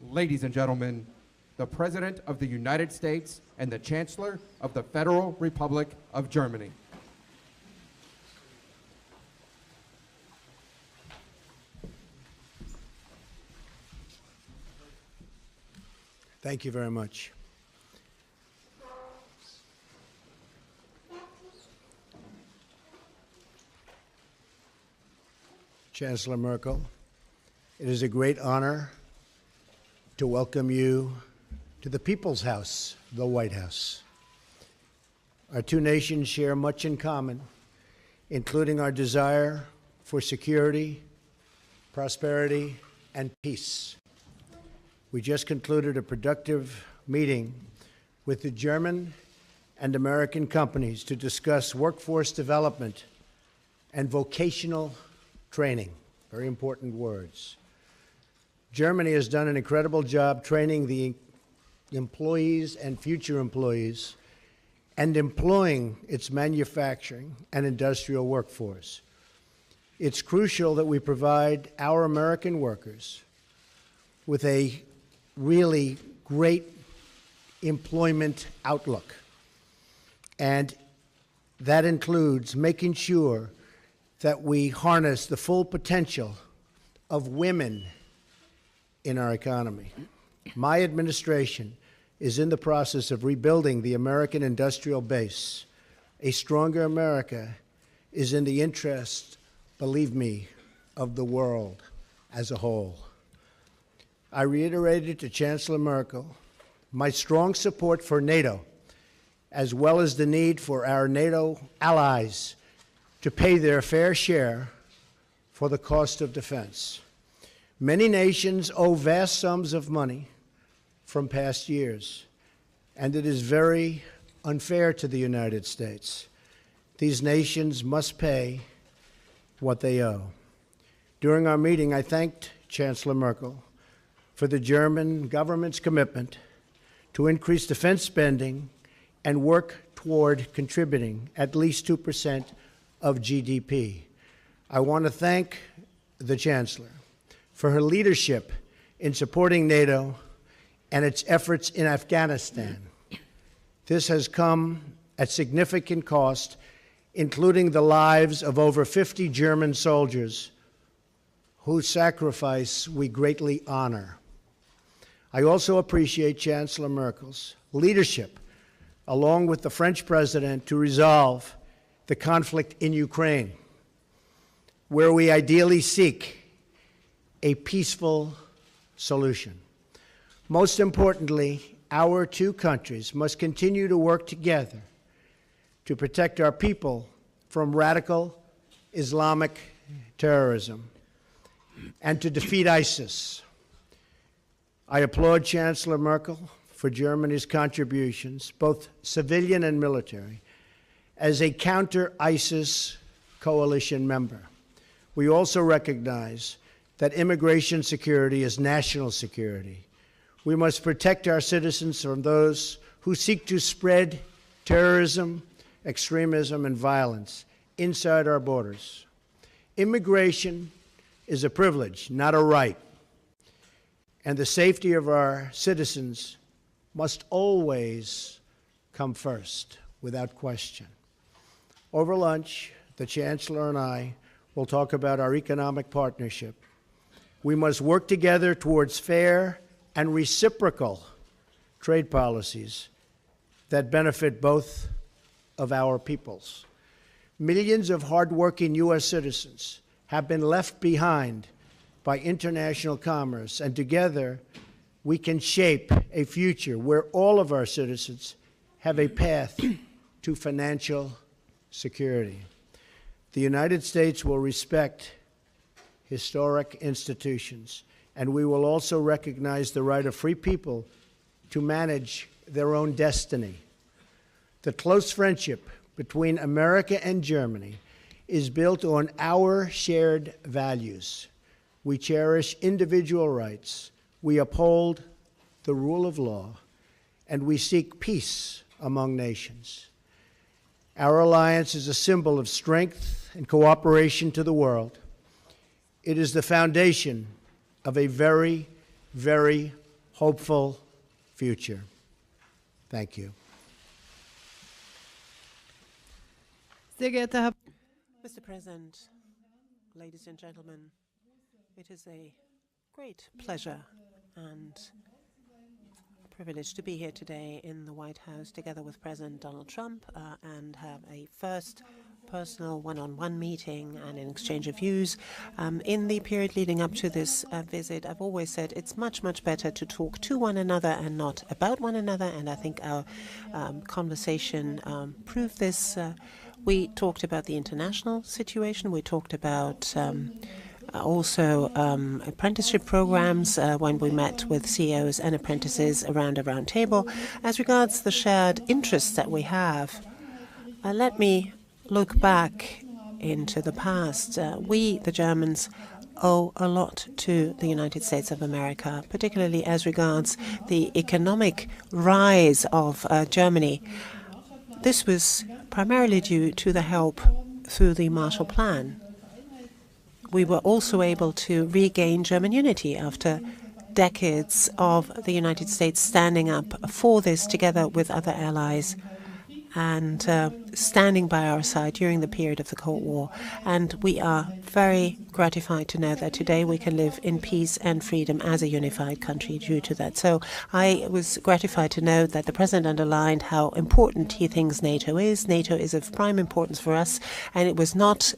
Ladies and gentlemen, the President of the United States and the Chancellor of the Federal Republic of Germany. Thank you very much. Chancellor Merkel, it is a great honor to welcome you to the People's House, the White House. Our two nations share much in common, including our desire for security, prosperity, and peace. We just concluded a productive meeting with the German and American companies to discuss workforce development and vocational training, very important words. Germany has done an incredible job training the employees and future employees and employing its manufacturing and industrial workforce. It's crucial that we provide our American workers with a really great employment outlook. And that includes making sure that we harness the full potential of women in our economy. My administration is in the process of rebuilding the American industrial base. A stronger America is in the interest, believe me, of the world as a whole. I reiterated to Chancellor Merkel my strong support for NATO, as well as the need for our NATO allies to pay their fair share for the cost of defense. Many nations owe vast sums of money from past years, and it is very unfair to the United States. These nations must pay what they owe. During our meeting, I thanked Chancellor Merkel for the German government's commitment to increase defense spending and work toward contributing at least 2% of GDP. I want to thank the Chancellor for her leadership in supporting NATO and its efforts in Afghanistan. This has come at significant cost, including the lives of over 50 German soldiers whose sacrifice we greatly honor. I also appreciate Chancellor Merkel's leadership, along with the French president, to resolve the conflict in Ukraine, where we ideally seek a peaceful solution. Most importantly, our two countries must continue to work together to protect our people from radical Islamic terrorism and to defeat ISIS. I applaud Chancellor Merkel for Germany's contributions, both civilian and military, as a counter-ISIS coalition member. We also recognize that immigration security is national security. We must protect our citizens from those who seek to spread terrorism, extremism, and violence inside our borders. Immigration is a privilege, not a right. And the safety of our citizens must always come first, without question. Over lunch, the Chancellor and I will talk about our economic partnership. We must work together towards fair and reciprocal trade policies that benefit both of our peoples. Millions of hardworking U.S. citizens have been left behind by international commerce, and together we can shape a future where all of our citizens have a path to financial security. The United States will respect historic institutions, and we will also recognize the right of free people to manage their own destiny. The close friendship between America and Germany is built on our shared values. We cherish individual rights, we uphold the rule of law, and we seek peace among nations. Our alliance is a symbol of strength and cooperation to the world. It is the foundation of a very, very hopeful future. Thank you. Sehr geehrter Herr Mr. President, ladies and gentlemen, it is a great pleasure and privilege to be here today in the White House together with President Donald Trump and have a first personal one-on-one meeting and an exchange of views. In the period leading up to this visit, I've always said it's much, much better to talk to one another and not about one another, and I think our conversation proved this. We talked about the international situation. We talked about also apprenticeship programs when we met with CEOs and apprentices around a round table. As regards the shared interests that we have, let me look back into the past. We, the Germans, owe a lot to the United States of America, particularly as regards the economic rise of Germany. This was primarily due to the help through the Marshall Plan. We were also able to regain German unity after decades of the United States standing up for this together with other allies and standing by our side during the period of the Cold War. And we are very gratified to know that today we can live in peace and freedom as a unified country due to that. So I was gratified to know that the President underlined how important he thinks NATO is. NATO is of prime importance for us, and it was not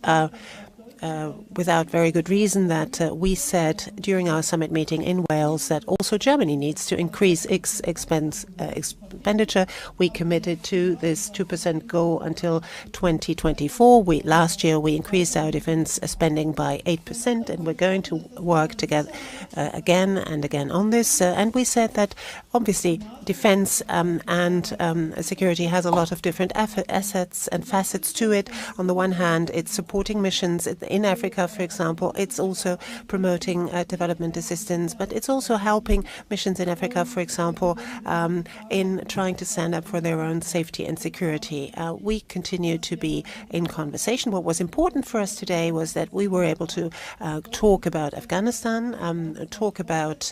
without very good reason that we said during our summit meeting in Wales that also Germany needs to increase its expenditure. We committed to this 2% goal until 2024. Last year we increased our defense spending by 8%, and we're going to work together again and again on this. And we said that obviously defense and security has a lot of different assets and facets to it. On the one hand, it's supporting missions in Africa, for example. It's also promoting development assistance, but it's also helping missions in Africa, for example, in trying to stand up for their own safety and security. We continue to be in conversation. What was important for us today was that we were able to talk about Afghanistan, talk about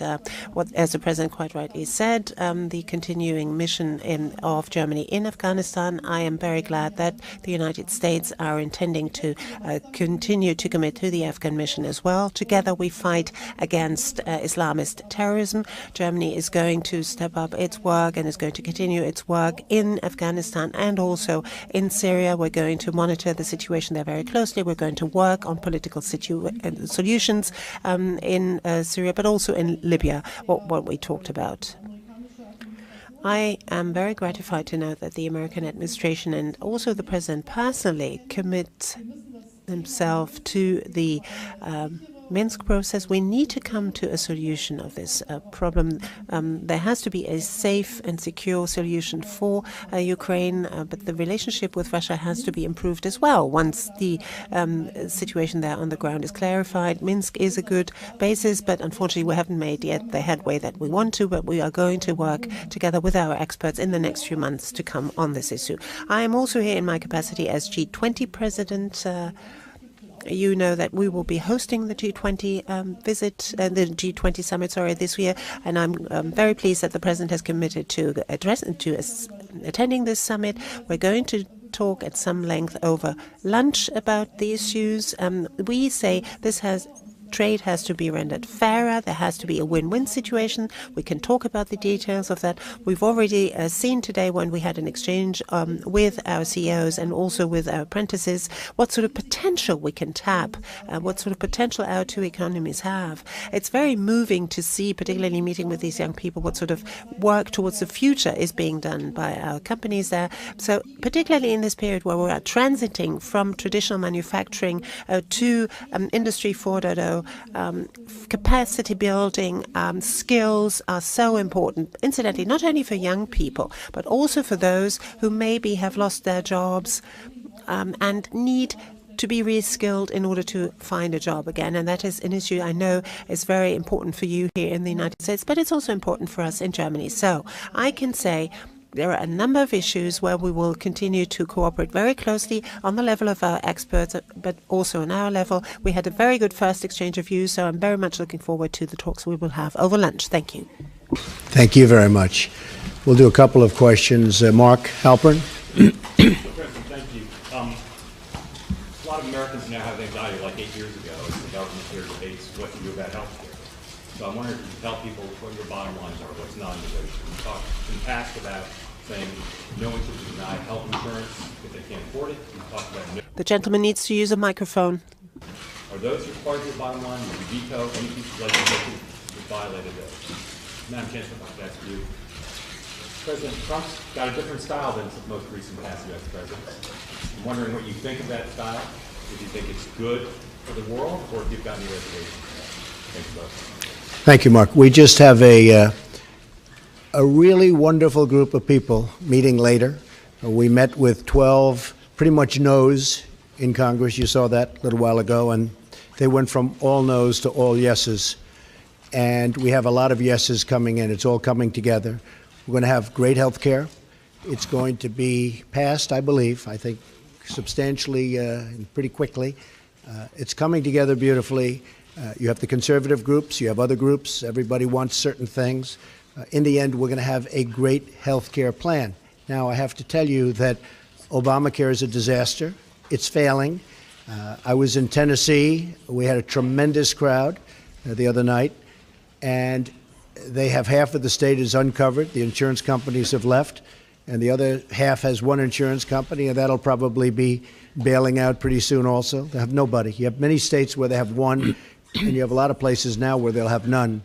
what, as the President quite rightly said, the continuing mission of Germany in Afghanistan. I am very glad that the United States are intending to continue to commit to the Afghan mission as well. Together we fight against Islamist terrorism. Germany is going to step up its work and is going to continue its work in Afghanistan and also in Syria. We're going to monitor the situation there very closely. We're going to work on political solutions in Syria, but also in Libya, what we talked about. I am very gratified to know that the American administration and also the President personally commit himself to the Minsk process. We need to come to a solution of this problem. There has to be a safe and secure solution for Ukraine, but the relationship with Russia has to be improved as well. Once the situation there on the ground is clarified, Minsk is a good basis, but unfortunately we haven't made yet the headway that we want to, but we are going to work together with our experts in the next few months to come on this issue. I am also here in my capacity as G20 President. You know that we will be hosting the G20 the G20 summit, this year, and I'm very pleased that the President has committed to attending this summit. We're going to talk at some length over lunch about the issues. We say trade has to be rendered fairer. There has to be a win-win situation. We can talk about the details of that. We've already seen today when we had an exchange with our CEOs and also with our apprentices what sort of potential we can tap, what sort of potential our two economies have. It's very moving to see, particularly meeting with these young people, what sort of work towards the future is being done by our companies there. So particularly in this period where we are transiting from traditional manufacturing to Industry 4.0, capacity building, skills are so important, incidentally, not only for young people, but also for those who maybe have lost their jobs and need to be reskilled in order to find a job again. And that is an issue I know is very important for you here in the United States, but it's also important for us in Germany. So I can say there are a number of issues where we will continue to cooperate very closely on the level of our experts, but also on our level. We had a very good first exchange of views, so I'm very much looking forward to the talks we will have over lunch. Thank you. Thank you very much. We'll do a couple of questions. Mark Halpern. Mr. President, thank you. A lot of Americans now have anxiety, like 8 years ago, as the government here debates what to do about health care. So I'm wondering if you can tell people what your bottom lines are, what's non-negotiable. You talked in the past about saying no one should deny health insurance if they can't afford it. You talked about no. The gentleman needs to use a microphone. Are those your part of your bottom line? Would you veto any piece of legislation that violated those? Madam Chancellor, I'd like to ask you. President Trump's got a different style than most recent past U.S. presidents. I'm wondering what you think of that style. If you think it's good for the world, or if you've got any reservations. Thank you both. Thank you, Mark. We just have a really wonderful group of people meeting later. We met with 12 pretty much no's in Congress. You saw that a little while ago, and they went from all no's to all yeses. And we have a lot of yeses coming in. It's all coming together. We're going to have great health care. It's going to be passed, I believe, I think, substantially and pretty quickly. It's coming together beautifully. You have the conservative groups. You have other groups. Everybody wants certain things. In the end, we're going to have a great health care plan. Now, I have to tell you that Obamacare is a disaster. It's failing. I was in Tennessee. We had a tremendous crowd the other night, and they have half of the state is uncovered. The insurance companies have left, and the other half has one insurance company, and that'll probably be bailing out pretty soon also. They have nobody. You have many states where they have one, and you have a lot of places now where they'll have none.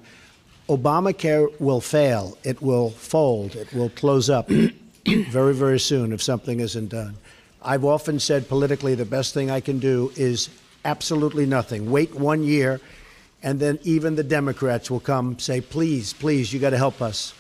Obamacare will fail. It will fold. It will close up very, very soon if something isn't done. I've often said politically the best thing I can do is absolutely nothing. Wait 1 year, and then even the Democrats will come say, please, please, you got to help us.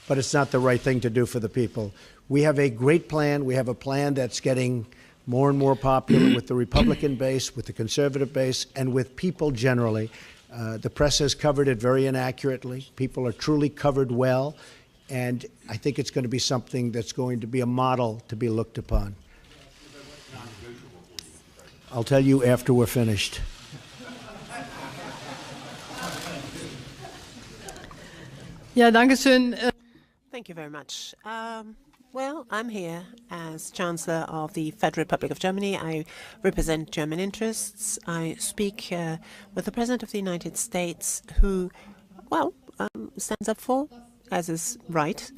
But it's not the right thing to do for the people. We have a great plan. We have a plan that's getting more and more popular with the Republican base, with the conservative base, and with people generally. The press has covered it very inaccurately. People are truly covered well. And I think it's going to be something that's going to be a model to be looked upon. I'll tell you after we're finished. Ja, danke schön. Thank you very much. Well, I'm here as Chancellor of the Federal Republic of Germany. I represent German interests. I speak with the President of the United States, who, well, stands up for, as is right,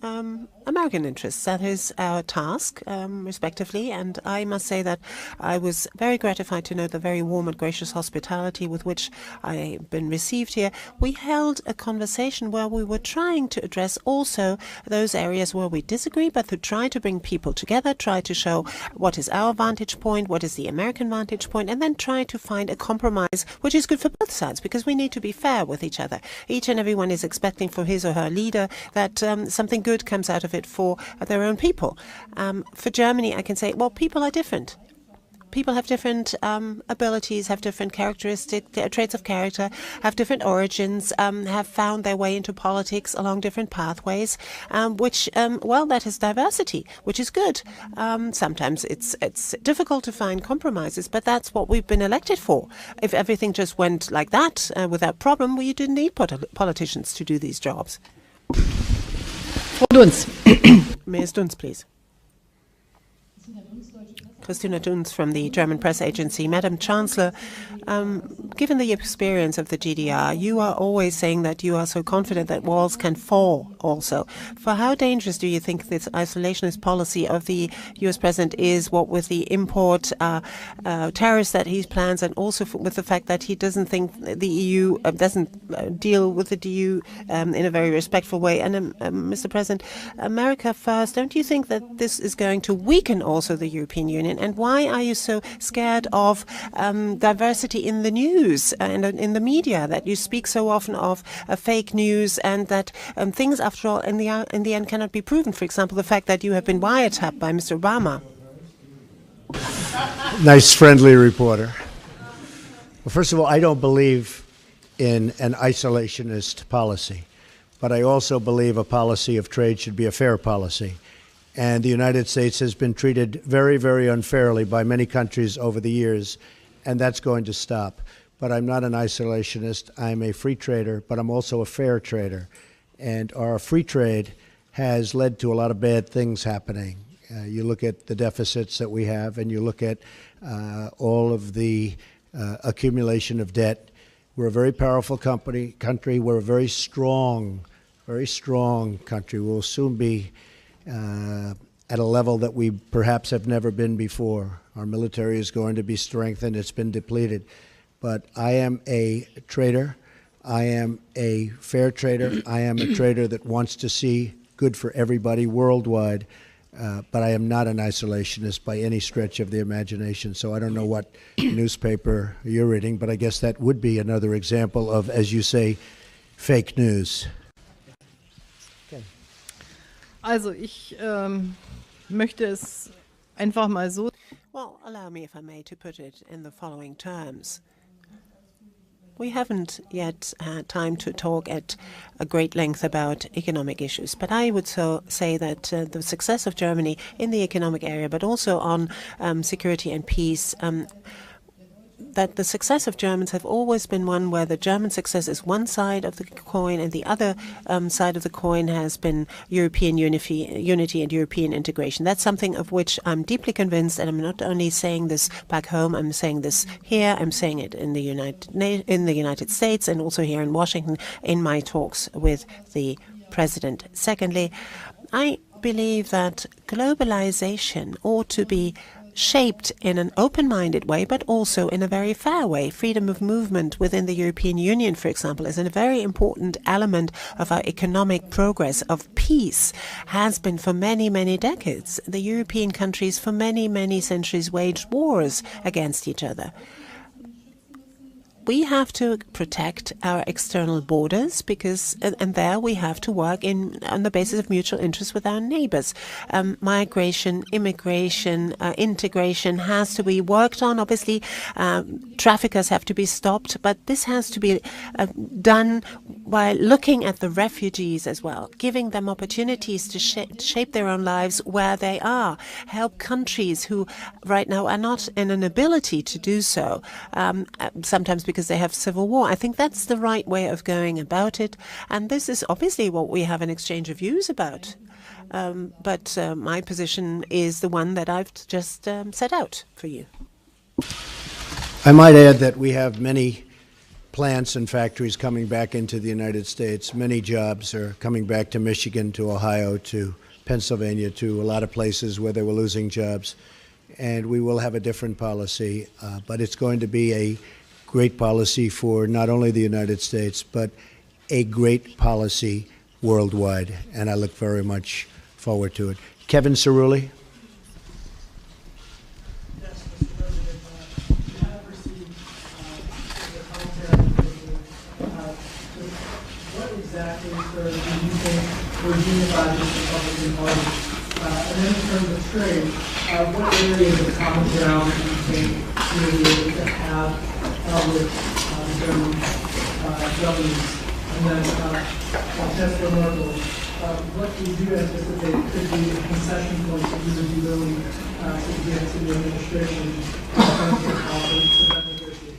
American interests. That is our task, respectively. And I must say that I was very gratified to know the very warm and gracious hospitality with which I've been received here. We held a conversation where we were trying to address also those areas where we disagree, but to try to bring people together, try to show what is our vantage point, what is the American vantage point, and then try to find a compromise which is good for both sides, because we need to be fair with each other. Each and everyone is expecting for his or her leader that something good comes out of it for their own people. For Germany, I can say, well, people are different. People have different abilities, have different characteristics, traits of character, have different origins, have found their way into politics along different pathways, which, well, that is diversity, which is good. Sometimes it's difficult to find compromises, but that's what we've been elected for. If everything just went like that without problem, well, you didn't need politicians to do these jobs. Frau Dunz. Ms. Dunz, please. Christina Dunz from the German press agency. Madam Chancellor, given the experience of the GDR, you are always saying that you are so confident that walls can fall also. For how dangerous do you think this isolationist policy of the U.S. president is, what with the import tariffs that he plans, and also with the fact that he doesn't think the EU doesn't deal with the EU in a very respectful way? And Mr. President, America first, don't you think that this is going to weaken also the European Union? And why are you so scared of diversity in the news and in the media, that you speak so often of fake news, and that things, after all, in the end cannot be proven? For example, the fact that you have been wiretapped by Mr. Obama. Nice, friendly reporter. Well, first of all, I don't believe in an isolationist policy, but I also believe a policy of trade should be a fair policy. And the United States has been treated very, very unfairly by many countries over the years, and that's going to stop. But I'm not an isolationist. I'm a free trader, but I'm also a fair trader. And our free trade has led to a lot of bad things happening. You look at the deficits that we have, and you look at all of the accumulation of debt. We're a very powerful country. We're a very strong country. We'll soon be at a level that we perhaps have never been before. Our military is going to be strengthened. It's been depleted. But I am a trader. I am a fair trader. I am a trader that wants to see good for everybody worldwide. But I am not an isolationist by any stretch of the imagination. So I don't know what newspaper you're reading, but I guess that would be another example of, as you say, fake news. Also ich möchte es einfach mal so. Well, allow me, if I may, to put it in the following terms. We haven't yet had time to talk at a great length about economic issues, but I would say that the success of Germany in the economic area, but also on security and peace, that the success of Germans have always been one where the German success is one side of the coin, and the other side of the coin has been European unity and European integration. That's something of which I'm deeply convinced, and I'm not only saying this back home, I'm saying this here, I'm saying it in the United States and also here in Washington in my talks with the President. Secondly, I believe that globalization ought to be shaped in an open-minded way, but also in a very fair way. Freedom of movement within the European Union, for example, is a very important element of our economic progress, of peace, has been for many, many decades. The European countries for many, many centuries waged wars against each other. We have to protect our external borders because, and there we have to work on the basis of mutual interest with our neighbors. Migration, immigration, integration has to be worked on. Obviously, traffickers have to be stopped, but this has to be done by looking at the refugees as well, giving them opportunities to shape their own lives where they are, help countries who right now are not in an ability to do so, sometimes because they have civil war. I think that's the right way of going about it, and this is obviously what we have an exchange of views about. But my position is the one that I've just set out for you. I might add that we have many plants and factories coming back into the United States. Many jobs are coming back to Michigan, to Ohio, to Pennsylvania, to a lot of places where they were losing jobs. And we will have a different policy, but it's going to be a great policy for not only the United States, but a great policy worldwide. And I look very much forward to it. Kevin Cerulli. Yes, Mr. President, you have received the commentary. What exactly, sir, do you think would unify this Republican Party? And then in terms of trade, what areas of common ground do you think you will be able to have with German governments? And then Chancellor Merkel, what do you anticipate could be a concession points that you would be willing to give to the administration in terms of that negotiation?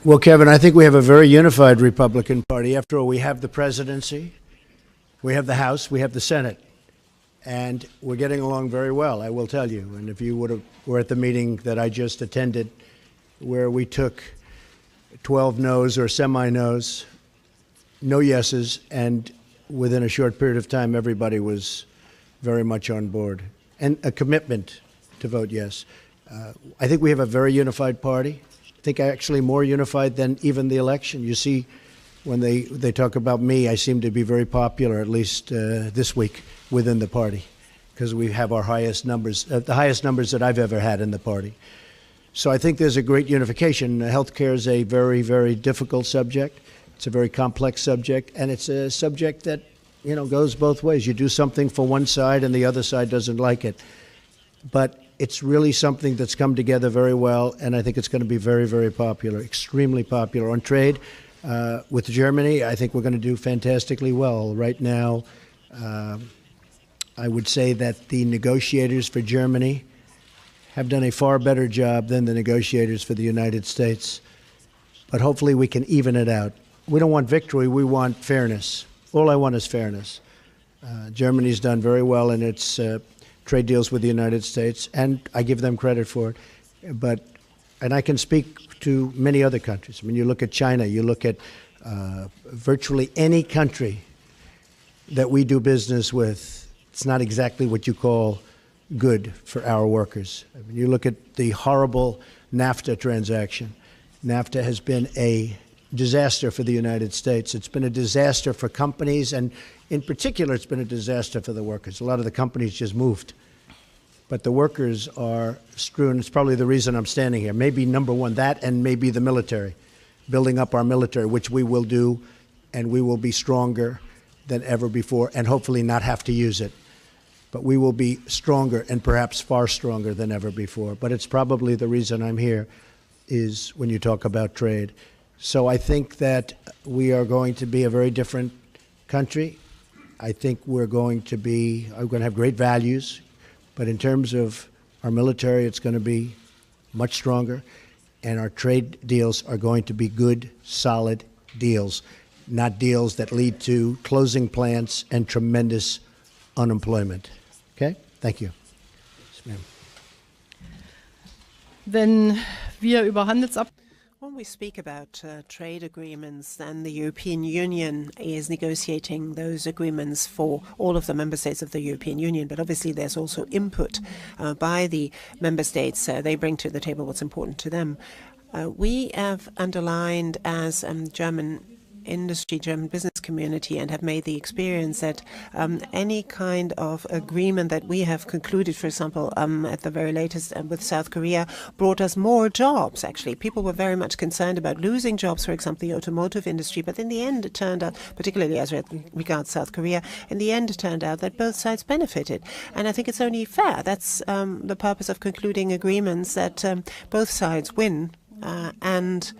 Well, Kevin, I think we have a very unified Republican Party. After all, we have the presidency, we have the House, we have the Senate, and we're getting along very well, I will tell you. And if you were at the meeting that I just attended, where we took 12 no's or semi-no's, no yeses, and within a short period of time, everybody was very much on board, and a commitment to vote yes. I think we have a very unified party. I think actually more unified than even the election. You see, when they talk about me, I seem to be very popular, at least this week, within the party, because we have our highest numbers, the highest numbers that I've ever had in the party. So I think there's a great unification. Healthcare is a very, very difficult subject. It's a very complex subject, and it's a subject that, you know, goes both ways. You do something for one side and the other side doesn't like it. But it's really something that's come together very well, and I think it's going to be very, very popular, extremely popular. On trade, with Germany, I think we're going to do fantastically well. Right now, I would say that the negotiators for Germany have done a far better job than the negotiators for the United States. But hopefully we can even it out. we don't want victory, we want fairness. All I want is fairness. Germany's done very well in its trade deals with the United States, and I give them credit for it. And I can speak to many other countries. I mean, you look at China, you look at virtually any country that we do business with, it's not exactly what you call good for our workers. I mean, you look at the horrible NAFTA transaction. NAFTA has been a disaster for the United States. It's been a disaster for companies, and in particular, it's been a disaster for the workers. A lot of the companies just moved. But the workers are strewn. It's probably the reason I'm standing here. Maybe number one, that, and maybe the military, building up our military, which we will do, and we will be stronger than ever before, and hopefully not have to use it. But we will be stronger, and perhaps far stronger than ever before. But it's probably the reason I'm here, is when you talk about trade. So I think that we are going to be a very different country. I think we're going to have great values. But in terms of our military, it's going to be much stronger. And our trade deals are going to be good, solid deals, not deals that lead to closing plants and tremendous unemployment. Okay? Thank you. Yes, ma'am. Wenn wir über When we speak about trade agreements, then the European Union is negotiating those agreements for all of the member states of the European Union. But obviously, there's also input by the member states. They bring to the table what's important to them. We have underlined as German industry, German business community, and have made the experience that any kind of agreement that we have concluded, for example, at the very latest with South Korea, brought us more jobs, actually. People were very much concerned about losing jobs, for example, the automotive industry. But in the end, it turned out, particularly as regards South Korea, in the end, it turned out that both sides benefited. And I think it's only fair. That's the purpose of concluding agreements, that both sides win. And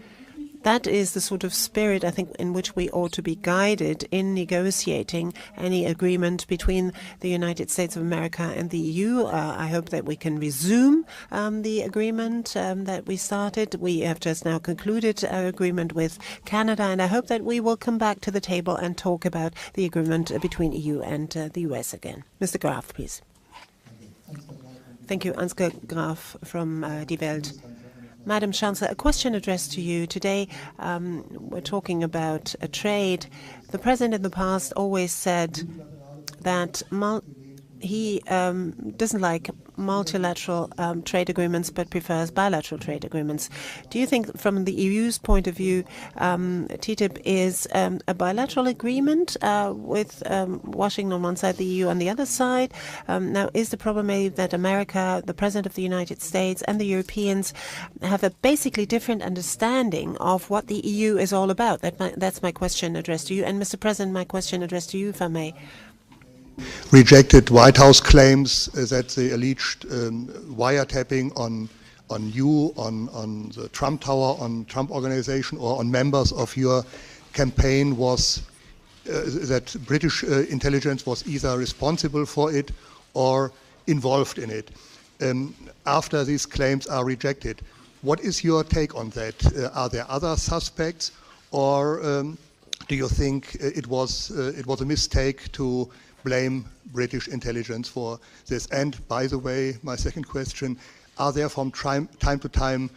that is the sort of spirit, I think, in which we ought to be guided in negotiating any agreement between the United States of America and the EU. I hope that we can resume the agreement that we started. We have just now concluded our agreement with Canada, and I hope that we will come back to the table and talk about the agreement between EU and the US again. Mr. Graf, please. Thank you. Ansgar Graf from Die Welt. Madam Chancellor, a question addressed to you. Today, we're talking about trade. The President in the past always said that he doesn't like multilateral trade agreements but prefers bilateral trade agreements. Do you think, from the EU's point of view, TTIP is a bilateral agreement with Washington on one side, the EU on the other side? Now, is the problem maybe that America, the President of the United States, and the Europeans have a basically different understanding of what the EU is all about? That's my question addressed to you. And, Mr. President, my question addressed to you, if I may. Rejected White House claims that the alleged wiretapping on you, on the Trump Tower, on Trump Organization, or on members of your campaign was that British intelligence was either responsible for it or involved in it. After these claims are rejected, what is your take on that? Are there other suspects, or do you think it was a mistake to blame British intelligence for this? And by the way, my second question, are there from time to time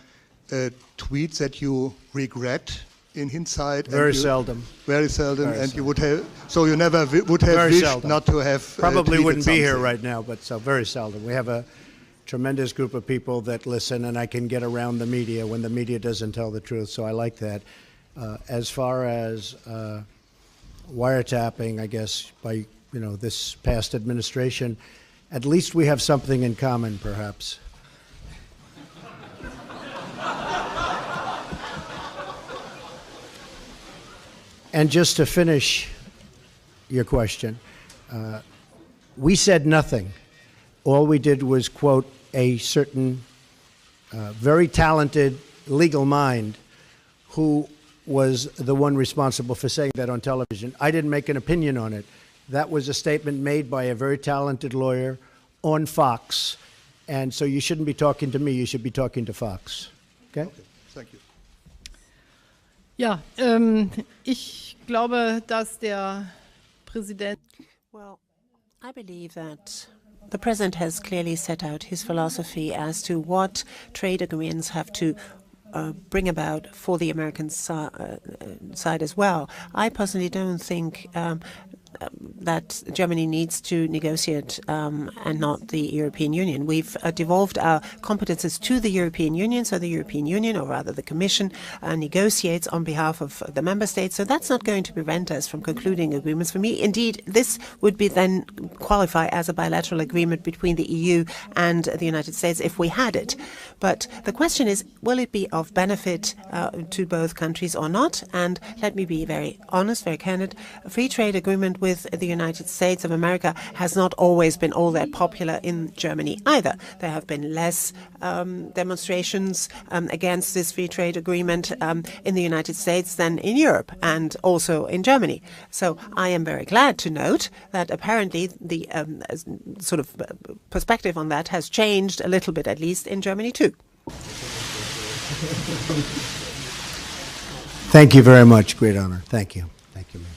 tweets that you regret in hindsight? Very seldom. Very seldom. Very and seldom. you would have, so you never would have Very wished seldom. not to have Probably tweeted wouldn't be here something. right now, but so very seldom. We have a tremendous group of people that listen, and I can get around the media when the media doesn't tell the truth, so I like that. As far as wiretapping, I guess, by this past administration, at least we have something in common, perhaps. And just to finish your question, we said nothing. All we did was quote a certain very talented legal mind who was the one responsible for saying that on television. I didn't make an opinion on it. That was a statement made by a very talented lawyer on Fox. And so you shouldn't be talking to me, you should be talking to Fox. Okay? Thank you. Ja, ich glaube, dass der Präsident Well, I believe that the President has clearly set out his philosophy as to what trade agreements have to bring about for the American side as well. I personally don't think that Germany needs to negotiate and not the European Union. We've devolved our competences to the European Union, so the European Union, or rather the Commission, negotiates on behalf of the member states. So that's not going to prevent us from concluding agreements. For me, indeed, this would be then qualify as a bilateral agreement between the EU and the United States if we had it. But the question is, will it be of benefit to both countries or not? And let me be very honest, very candid. A free trade agreement with the United States of America has not always been all that popular in Germany either. There have been less demonstrations against this free trade agreement in the United States than in Europe and also in Germany. So I am very glad to note that apparently the sort of perspective on that has changed a little bit, at least in Germany too. Thank you very much. Great honor. Thank you. Thank you, ma'am.